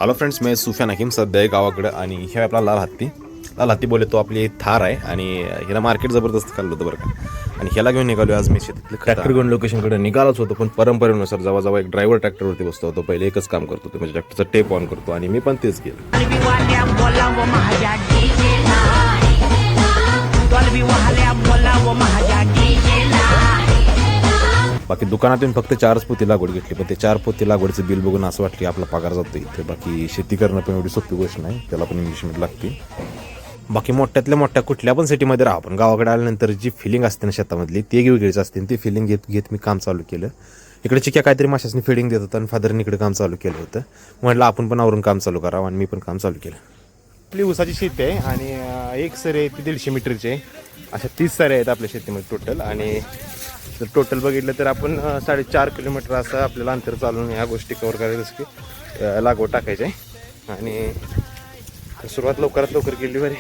Hello friends, मैं सुफियान हकीम सध्या आहे गावाकडे आणि हे आपला लाल हत्ती बोले तो आपली थार आहे आणि ह्याला मार्केट जबरदस्त खाल्लं होतं बरं का. आणि ह्याला घेऊन निघालो आज मी शेतातलं ट्रॅक्टर घेऊन लोकेशनकडे निघालोच होतो, पण परंपरेनुसार जेव्हा एक ड्रायव्हर ट्रॅक्टरवरती बसतो होतो पहिले एकच काम करतो ते म्हणजे ट्रॅक्टरचा टेप ऑन करतो आणि मी पण तेच केलं. बाकी दुकानातून फक्त 4 पोती लागवड घेतली, पण ते 4 पोती लागवडचं बिल बघून असं वाटलं की आपला पगार जातो इथे. बाकी शेती करणं पण एवढी सोपी गोष्ट नाही, त्याला पण इन्व्हेस्टमेंट लागते. बाकी मोठ्यातल्या मोठ्या कुठल्या पण सिटीमध्ये राहा, पण गावाकडे आल्यानंतर जी फिलिंग असते ना शेतामधली ती वेगळीच असते. ती फिलिंग घेत मी काम चालू केलं. इकडे चिक्या काहीतरी माशासनी फिडिंग देत होतं आणि फादरने इकडे काम चालू केलं होतं. म्हटलं आपण पण आवरून काम चालू करावं आणि मी पण काम चालू केलं. आपली ऊसाची शेती आहे आणि एक सरी आहे ती 150 मीटरची आहे. अशा 30 सऱ्या आहेत आपल्या शेतीमध्ये टोटल. आणि जर टोटल बघितलं तर आपण 4.5 किलोमीटर असं आपल्याला अंतर चालून ह्या गोष्टी कव्हर करायचं की लागवड टाकायची आहे. आणि सुरुवात लवकरात लवकर केली बरी.